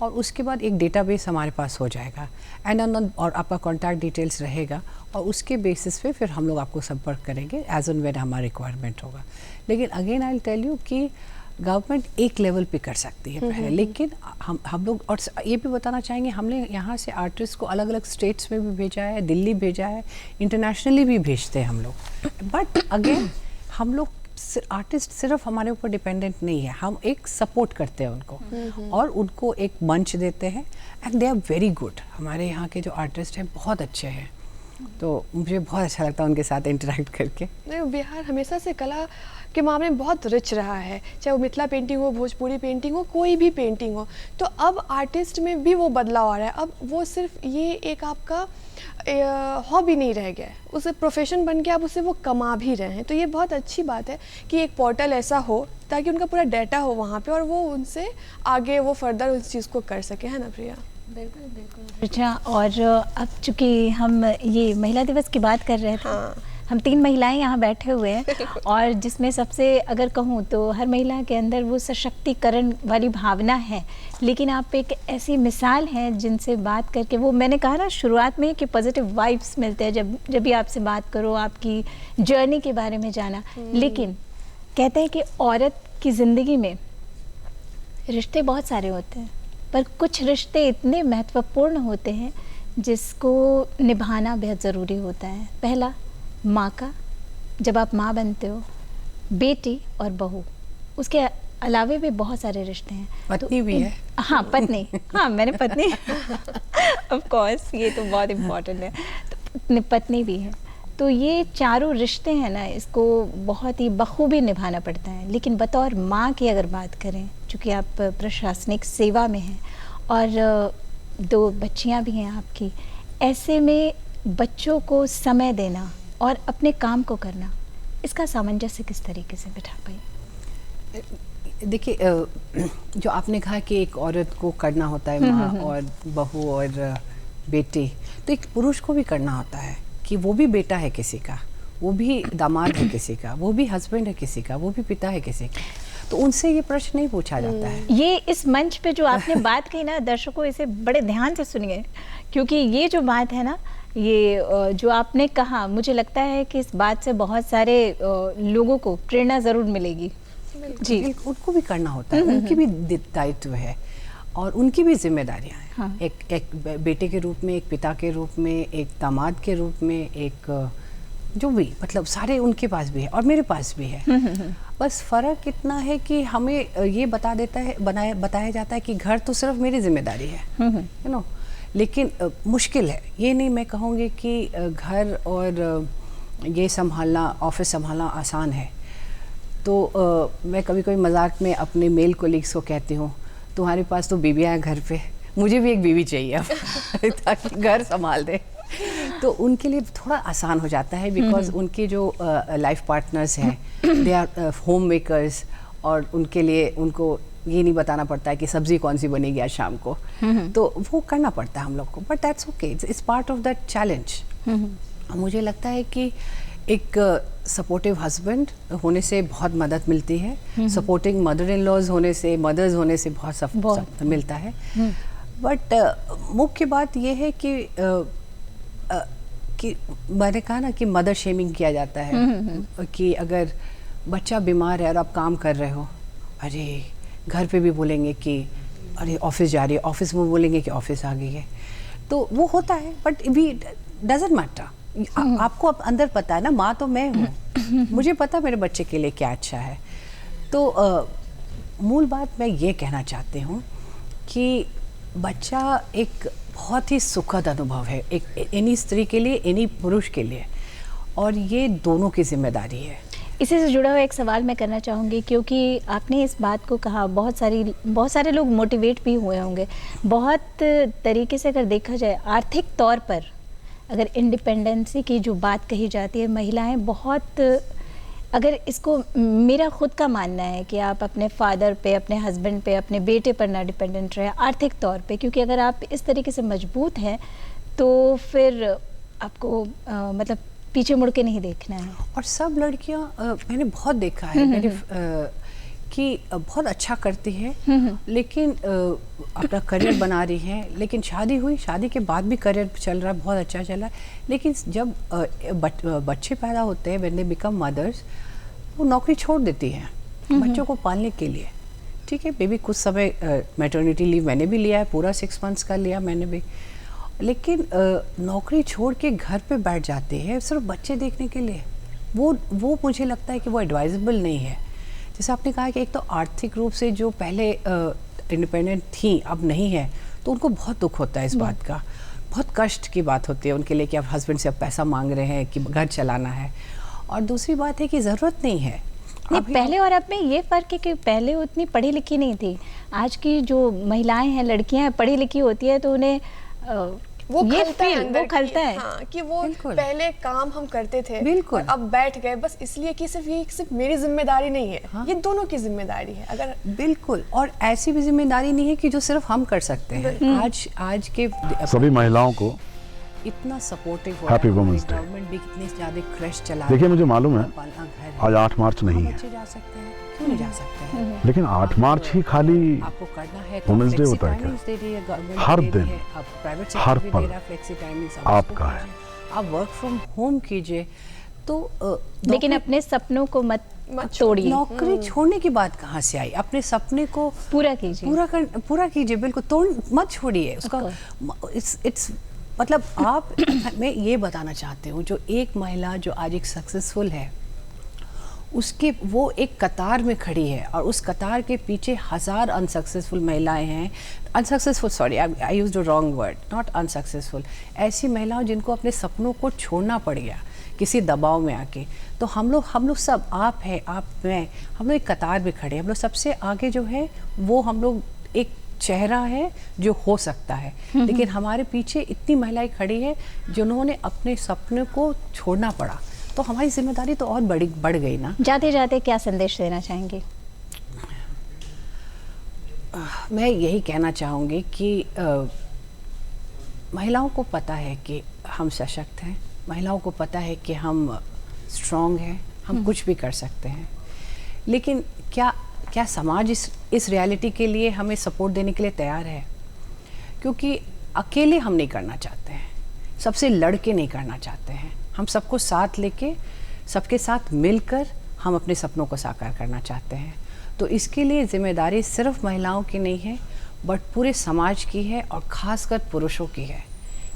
S4: और उसके बाद एक डेटाबेस हमारे पास हो जाएगा, और आपका कॉन्टैक्ट डिटेल्स रहेगा, और उसके बेसिस पे फिर हम लोग आपको संपर्क करेंगे एज एंड व्हेन हमारा रिक्वायरमेंट होगा। लेकिन again I will tell you कि गवर्नमेंट एक लेवल पे कर सकती है पहले, लेकिन हम लोग, और ये भी बताना चाहेंगे, हमने यहाँ से आर्टिस्ट को अलग अलग स्टेट्स में भी भेजा है, दिल्ली भेजा है, इंटरनेशनली भी भेजते हैं हम लोग। बट अगेन हम लोग आर्टिस्ट सिर्फ हमारे ऊपर डिपेंडेंट नहीं है, हम एक सपोर्ट करते हैं उनको, और उनको एक मंच देते हैं, and they are very good. हमारे यहाँ के जो आर्टिस्ट हैं बहुत अच्छे हैं, तो मुझे बहुत अच्छा लगता है उनके साथ इंटरेक्ट करके।
S2: बिहार हमेशा से कला के मामले में बहुत रिच रहा है, चाहे वो मिथिला पेंटिंग हो, भोजपुरी पेंटिंग हो, कोई भी पेंटिंग हो। तो अब आर्टिस्ट में भी वो बदलाव आ रहा है, अब वो सिर्फ ये एक आपका हॉबी नहीं रह गया है, उसे प्रोफेशन बन के आप उसे वो कमा भी रहे हैं। तो ये बहुत अच्छी बात है कि एक पोर्टल ऐसा हो ताकि उनका पूरा डाटा हो वहाँ पे, और वो उनसे आगे वो फर्दर उस चीज़ को कर सके, है ना प्रिया?
S1: बिल्कुल बिल्कुल। अच्छा, और अब चूँकि हम ये महिला दिवस की बात कर रहे थे,
S2: हाँ।
S1: हम 3 महिलाएं यहाँ बैठे हुए हैं, और जिसमें सबसे अगर कहूँ तो हर महिला के अंदर वो सशक्तिकरण वाली भावना है, लेकिन आप एक ऐसी मिसाल हैं जिनसे बात करके, वो मैंने कहा ना शुरुआत में कि पॉजिटिव वाइब्स मिलते हैं जब भी आपसे बात करो, आपकी जर्नी के बारे में जाना। लेकिन कहते हैं कि औरत की ज़िंदगी में रिश्ते बहुत सारे होते हैं, पर कुछ रिश्ते इतने महत्वपूर्ण होते हैं जिसको निभाना बेहद ज़रूरी होता है। पहला, माँ का, जब आप माँ बनते हो, बेटी और बहू, उसके अलावे भी बहुत सारे रिश्ते हैं।
S4: पत्नी भी है।
S1: हाँ, पत्नी, हाँ मैंने पत्नी ऑफ कोर्स, ये तो बहुत इम्पोर्टेंट है, तो पत्नी भी है। तो ये चारों रिश्ते हैं ना, इसको बहुत ही बखूबी निभाना पड़ता है। लेकिन बतौर माँ की अगर बात करें, चूँकि आप प्रशासनिक सेवा में हैं और 2 बच्चियाँ भी हैं आपकी, ऐसे में बच्चों को समय देना और अपने काम को करना, इसका सामंजस्य किस तरीके से बिठा पाई?
S4: देखिए, जो आपने कहा कि एक औरत को करना होता है, माँ और बहू और बेटी, तो एक पुरुष को भी करना होता है कि वो भी बेटा है किसी का, वो भी दामाद है किसी का, वो भी हस्बैंड है किसी का, वो भी पिता है किसी का। तो उनसे ये प्रश्न नहीं पूछा जाता है।
S1: ये इस मंच पे जो आपने बात कही ना, दर्शकों इसे बड़े ध्यान से सुनिए, क्योंकि ये जो बात है ना, ये जो आपने कहा, मुझे लगता है कि इस बात से बहुत सारे लोगों को प्रेरणा ज़रूर मिलेगी। जी।
S4: उनको भी करना होता है, उनकी भी दायित्व है और उनकी भी जिम्मेदारियां हैं।
S1: हाँ।
S4: एक बेटे के रूप में, एक पिता के रूप में, एक दामाद के रूप में, एक जो भी, मतलब सारे उनके पास भी है और मेरे पास भी है। बस फ़र्क इतना है कि हमें ये बताया जाता है कि घर तो सिर्फ मेरी जिम्मेदारी है, यू नो। लेकिन मुश्किल है, ये नहीं मैं कहूँगी कि घर और ये संभालना, ऑफिस संभालना आसान है। तो मैं कभी कभी मजाक में अपने मेल कोलीग्स को कहती हूँ, तुम्हारे पास तो बीवियाँ हैं घर पे, मुझे भी एक बीवी चाहिए अब ताकि घर संभाल दे। तो उनके लिए थोड़ा आसान हो जाता है, बिकॉज उनके जो लाइफ पार्टनर्स हैं दे आर होम मेकर्स, और उनके लिए उनको ये नहीं बताना पड़ता है कि सब्जी कौन सी बनेगी आज शाम को। तो वो करना पड़ता है हम लोग को, but that's okay, it's part of that challenge. मुझे लगता है कि एक सपोर्टिव हस्बैंड होने से बहुत मदद मिलती है, सपोर्टिंग मदर इन लॉज होने से, मदर्स होने से बहुत मिलता है। बट मुख्य बात यह है कि मैंने कहा ना कि मदर शेमिंग किया जाता है कि अगर बच्चा बीमार है और आप काम कर रहे हो, अरे घर पे भी बोलेंगे कि अरे ऑफिस जा रही है, ऑफिस में बोलेंगे कि ऑफिस आ गई है। तो वो होता है, बट वी डजंट मैटर। आपको अब अंदर पता है ना, माँ तो मैं हूँ, मुझे पता मेरे बच्चे के लिए क्या अच्छा है। तो मूल बात मैं ये कहना चाहती हूँ कि बच्चा एक बहुत ही सुखद अनुभव है, एक एनी स्त्री के लिए, एनी पुरुष के लिए, और ये दोनों की जिम्मेदारी है।
S1: इसी से जुड़ा हुआ एक सवाल मैं करना चाहूँगी, क्योंकि आपने इस बात को कहा, बहुत सारे लोग मोटिवेट भी हुए होंगे। बहुत तरीके से अगर देखा जाए, आर्थिक तौर पर अगर इंडिपेंडेंसी की जो बात कही जाती है, महिलाएं बहुत, अगर इसको मेरा खुद का मानना है कि आप अपने फादर पे, अपने हस्बैंड पे, अपने बेटे पर ना डिपेंडेंट रहे आर्थिक तौर पे, क्योंकि अगर आप इस तरीके से मजबूत हैं तो फिर आपको मतलब पीछे मुड़ के नहीं देखना है।
S4: और सब लड़कियां मैंने बहुत देखा है मेरे कि बहुत अच्छा करती हैं, लेकिन अपना करियर बना रही हैं, लेकिन शादी हुई, शादी के बाद भी करियर चल रहा है, बहुत अच्छा चल रहा है, लेकिन जब बच्चे पैदा होते हैं, व्हेन दे बिकम मदर्स, वो नौकरी छोड़ देती हैं बच्चों को पालने के लिए। ठीक है, बेबी कुछ समय मैटरनिटी लीव मैंने भी लिया है, पूरा 6 months का लिया मैंने भी, लेकिन नौकरी छोड़ के घर पे बैठ जाते हैं सिर्फ बच्चे देखने के लिए। वो मुझे लगता है कि वो एडवाइजेबल नहीं है। जैसे आपने कहा कि एक तो आर्थिक रूप से जो पहले इंडिपेंडेंट थी अब नहीं है, तो उनको बहुत दुख होता है इस बात का, बहुत कष्ट की बात होती है उनके लिए कि अब हस्बैंड से अब पैसा मांग रहे हैं कि घर चलाना है। और दूसरी बात है कि ज़रूरत नहीं है।
S1: नहीं, पहले और अब में ये फ़र्क है कि पहले उतनी पढ़ी लिखी नहीं थी। आज की जो महिलाएं हैं, लड़कियां हैं, पढ़ी लिखी होती है तो उन्हें
S2: वो
S1: ये
S2: खलता है अंदर
S1: वो खलता है।
S2: हाँ, कि वो
S4: बिल्कुल।
S2: पहले काम हम करते थे,
S4: बिल्कुल।
S2: और अब बैठ गए बस इसलिए कि सिर्फ मेरी जिम्मेदारी नहीं है। हाँ? ये दोनों की जिम्मेदारी है। अगर
S4: बिल्कुल, और ऐसी भी जिम्मेदारी नहीं है कि जो सिर्फ हम कर सकते हैं। आज के
S5: सभी महिलाओं को
S4: इतना सपोर्टिव हो
S5: Happy
S4: रहा है,
S5: Women's Day।
S4: गवर्नमेंट भी कितने ज़्यादा क्रश चला
S5: देखिए, मुझे मालूम है
S4: पालना घर है,
S5: आज 8 मार्च नहीं है,
S4: बच्चे जा सकते हैं, क्यों नहीं जा सकते हैं?
S5: लेकिन 8 मार्च ही खाली
S4: आपको करना है
S5: Women's Day
S4: flexi
S5: होता है क्या?
S4: timings दे रही है गवर्नमेंट,
S5: हर
S4: दे रही
S5: दिन,
S4: है, अब प्राइवेट
S5: हर
S4: सेक्टर भी
S5: पल
S4: दे रहा है फ्लेक्सी टाइमिंग्स,
S5: आपका है।
S4: आप वर्क फ्रॉम होम कीजिए। तो
S1: लेकिन अपने सपनों को मत तोड़िए,
S4: नौकरी छोड़ने की बात कहाँ से आई? अपने सपने को
S1: पूरा कीजिए,
S4: पूरा कीजिए, बिल्कुल तोड़ मत छोड़िए उसका। इट्स मतलब आप मैं ये बताना चाहती हूँ, जो एक महिला जो आज एक सक्सेसफुल है, उसके वो एक कतार में खड़ी है और उस कतार के पीछे 1000 अनसक्सेसफुल महिलाएं हैं। Unsuccessful, sorry I used the wrong word, not unsuccessful. ऐसी महिलाओं जिनको अपने सपनों को छोड़ना पड़ गया किसी दबाव में आके। तो हम लोग सब, आप हैं, आप, मैं, हम लोग एक कतार में खड़े हैं। हम लोग सबसे आगे जो है वो हम लोग एक चेहरा है जो हो सकता है, लेकिन हमारे पीछे इतनी महिलाएं खड़ी है जिन्होंने अपने सपने को छोड़ना पड़ा। तो हमारी जिम्मेदारी तो और बढ़ गई ना।
S1: जाते जाते क्या संदेश देना चाहेंगे?
S4: मैं यही कहना चाहूँगी कि महिलाओं को पता है कि हम सशक्त हैं, महिलाओं को पता है कि हम स्ट्रॉन्ग हैं, हम कुछ भी कर सकते हैं, लेकिन क्या समाज इस रियलिटी के लिए हमें सपोर्ट देने के लिए तैयार है? क्योंकि अकेले हम नहीं करना चाहते हैं, सबसे लड़ के नहीं करना चाहते हैं, हम सबको साथ लेके, सबके साथ मिलकर हम अपने सपनों को साकार करना चाहते हैं। तो इसके लिए जिम्मेदारी सिर्फ महिलाओं की नहीं है, बट पूरे समाज की है और ख़ासकर पुरुषों की है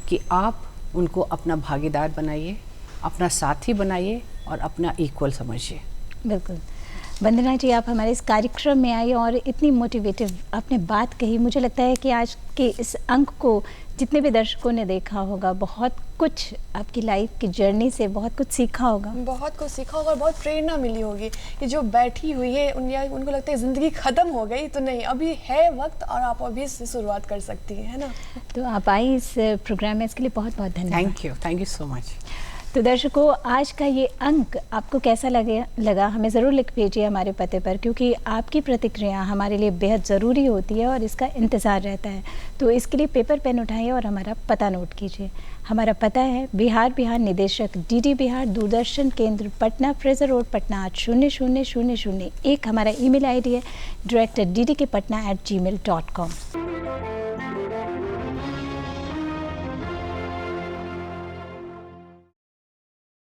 S4: कि आप उनको अपना भागीदार बनाइए, अपना साथी बनाइए और अपना इक्वल समझिए।
S1: बिल्कुल। वंदना जी, आप हमारे इस कार्यक्रम में आई और इतनी मोटिवेटिव आपने बात कही। मुझे लगता है कि आज के इस अंक को जितने भी दर्शकों ने देखा होगा, बहुत कुछ आपकी लाइफ की जर्नी से बहुत कुछ सीखा होगा।
S2: बहुत कुछ सीखा होगा और बहुत प्रेरणा मिली होगी कि जो बैठी हुई है उनको लगता है ज़िंदगी ख़त्म हो गई, तो नहीं, अभी है वक्त और आप अभी से शुरुआत कर सकती हैं, है ना।
S1: तो आप आई इस प्रोग्राम में, इसके लिए बहुत बहुत धन्यवाद।
S4: Thank you so much.
S1: तो दर्शकों, आज का ये अंक आपको कैसा लगा हमें ज़रूर लिख भेजिए हमारे पते पर, क्योंकि आपकी प्रतिक्रिया हमारे लिए बेहद ज़रूरी होती है और इसका इंतज़ार रहता है। तो इसके लिए पेपर पेन उठाइए और हमारा पता नोट कीजिए। हमारा पता है बिहार निदेशक DD बिहार, दूरदर्शन केंद्र, पटना, फ्रेजर रोड, पटना 80001। हमारा email ID है director ddkpatna@gmail.com।